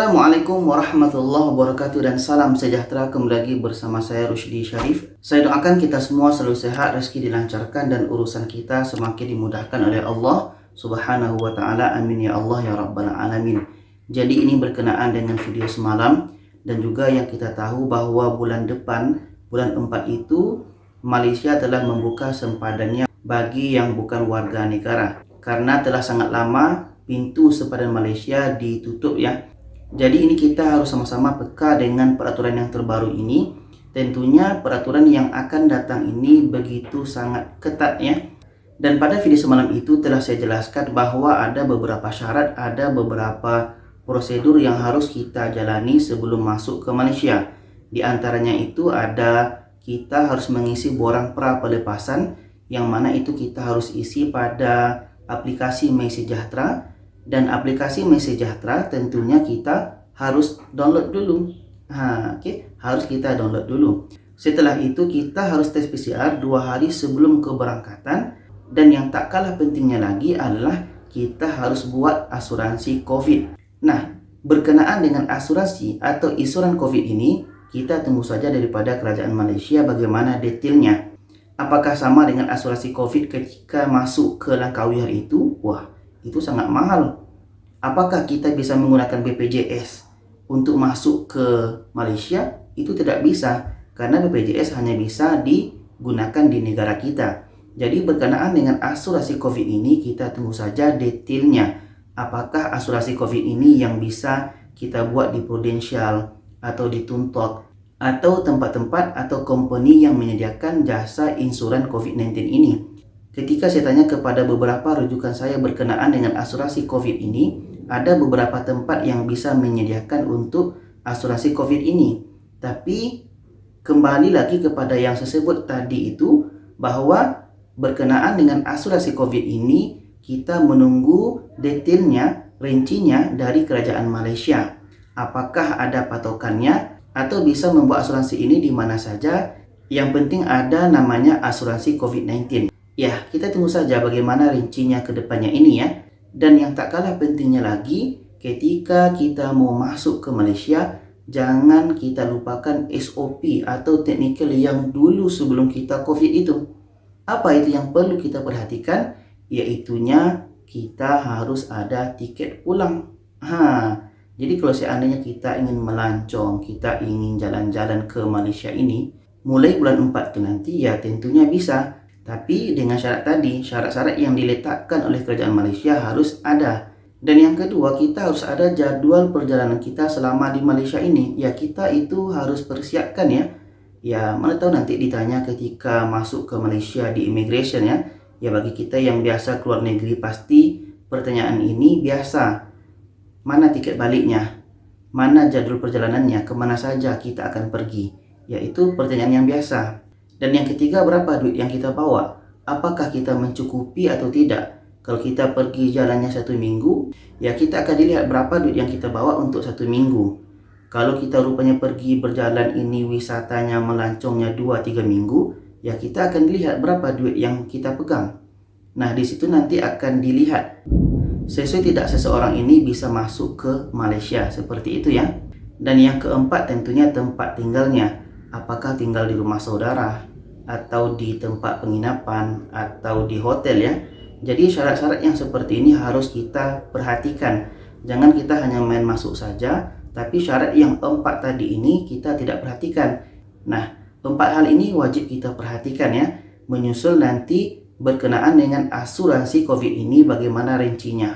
Assalamualaikum warahmatullahi wabarakatuh dan salam sejahtera, kembali lagi bersama saya Rushdi Syarif. Saya doakan kita semua selalu sehat, rezeki dilancarkan dan urusan kita semakin dimudahkan oleh Allah Subhanahu wa taala. Amin ya Allah ya rabbal alamin. Jadi ini berkenaan dengan video semalam dan juga yang kita tahu bahwa bulan depan, bulan 4 itu Malaysia telah membuka sempadannya bagi yang bukan warga negara. Karena telah sangat lama pintu sempadan Malaysia ditutup ya. Jadi ini kita harus sama-sama peka dengan peraturan yang terbaru ini. Tentunya peraturan yang akan datang ini begitu sangat ketat ya. Dan pada video semalam itu telah saya jelaskan bahwa ada beberapa syarat, ada beberapa prosedur yang harus kita jalani sebelum masuk ke Malaysia. Di antaranya itu ada kita harus mengisi borang pra pelepasan, yang mana itu kita harus isi pada aplikasi MySejahtera. Dan aplikasi MySejahtera tentunya kita harus download dulu. Harus kita download dulu. Setelah itu kita harus tes PCR 2 hari sebelum keberangkatan. Dan yang tak kalah pentingnya lagi adalah kita harus buat asuransi COVID. Nah, berkenaan dengan asuransi atau iuran COVID ini, kita tunggu saja daripada kerajaan Malaysia bagaimana detailnya. Apakah sama dengan asuransi COVID ketika masuk ke Langkawi hari itu? Wah, itu sangat mahal. Apakah kita bisa menggunakan BPJS untuk masuk ke Malaysia? Itu tidak bisa, karena BPJS hanya bisa digunakan di negara kita. Jadi berkenaan dengan asuransi COVID ini, kita tunggu saja detailnya. Apakah asuransi COVID ini yang bisa kita buat di Prudential atau di Tuntok atau tempat-tempat atau company yang menyediakan jasa insuran COVID-19 ini. Ketika saya tanya kepada beberapa rujukan saya berkenaan dengan asuransi COVID ini, ada beberapa tempat yang bisa menyediakan untuk asuransi COVID ini. Tapi kembali lagi kepada yang saya sebut tadi itu, bahwa berkenaan dengan asuransi COVID ini, kita menunggu detailnya, rincinya dari kerajaan Malaysia. Apakah ada patokannya atau bisa membuat asuransi ini di mana saja? Yang penting ada namanya asuransi COVID-19. Ya, kita tunggu saja bagaimana rincinya ke depannya ini ya. Dan yang tak kalah pentingnya lagi, ketika kita mau masuk ke Malaysia, jangan kita lupakan SOP atau technical yang dulu sebelum kita COVID itu. Apa itu yang perlu kita perhatikan? Yaitunya kita harus ada tiket pulang. Jadi kalau seandainya kita ingin melancong, kita ingin jalan-jalan ke Malaysia ini, mulai bulan 4 itu nanti ya tentunya bisa. Tapi dengan syarat tadi, syarat-syarat yang diletakkan oleh kerajaan Malaysia harus ada. Dan yang kedua, kita harus ada jadwal perjalanan kita selama di Malaysia ini. Ya, kita itu harus persiapkan ya. Ya, mana tahu nanti ditanya ketika masuk ke Malaysia di immigration ya. Ya, bagi kita yang biasa keluar negeri pasti pertanyaan ini biasa. Mana tiket baliknya? Mana jadwal perjalanannya? Kemana saja kita akan pergi? Yaitu pertanyaan yang biasa. Dan yang ketiga, berapa duit yang kita bawa? Apakah kita mencukupi atau tidak? Kalau kita pergi jalannya 1 minggu, ya kita akan dilihat berapa duit yang kita bawa untuk 1 minggu. Kalau kita rupanya pergi berjalan ini wisatanya melancongnya 2-3 minggu, ya kita akan dilihat berapa duit yang kita pegang. Nah, di situ nanti akan dilihat sesuai tidak seseorang ini bisa masuk ke Malaysia, seperti itu ya. Dan yang keempat tentunya tempat tinggalnya. Apakah tinggal di rumah saudara atau di tempat penginapan atau di hotel ya. Jadi syarat-syarat yang seperti ini harus kita perhatikan. Jangan kita hanya main masuk saja, tapi syarat yang 4 tadi ini kita tidak perhatikan. Nah, 4 hal ini wajib kita perhatikan ya. Menyusul nanti berkenaan dengan asuransi COVID ini bagaimana rincinya.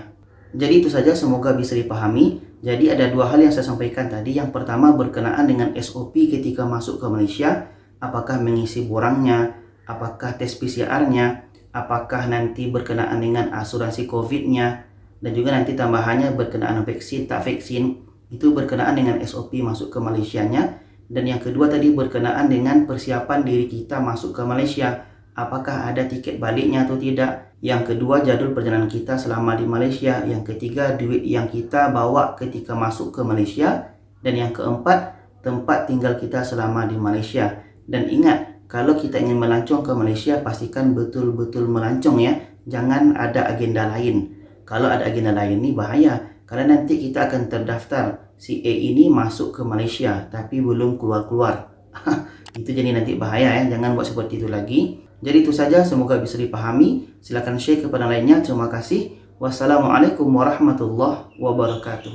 Jadi itu saja, semoga bisa dipahami. Jadi ada 2 hal yang saya sampaikan tadi. Yang pertama berkenaan dengan SOP ketika masuk ke Malaysia. Apakah mengisi borangnya, apakah tes PCR-nya, apakah nanti berkenaan dengan asuransi COVID-nya, dan juga nanti tambahannya berkenaan vaksin, tak vaksin, itu berkenaan dengan SOP masuk ke Malaysia-nya. Dan yang kedua tadi berkenaan dengan persiapan diri kita masuk ke Malaysia, apakah ada tiket baliknya atau tidak. Yang kedua, jadwal perjalanan kita selama di Malaysia. Yang ketiga, duit yang kita bawa ketika masuk ke Malaysia. Dan yang keempat, tempat tinggal kita selama di Malaysia. Dan ingat, kalau kita ingin melancong ke Malaysia, pastikan betul-betul melancong ya. Jangan ada agenda lain. Kalau ada agenda lain ini bahaya, karena nanti kita akan terdaftar si A ini masuk ke Malaysia tapi belum keluar-keluar. Itu jadi nanti bahaya ya, jangan buat seperti itu lagi. Jadi itu saja, semoga bisa dipahami. Silakan share kepada lainnya. Terima kasih. Wassalamualaikum warahmatullahi wabarakatuh.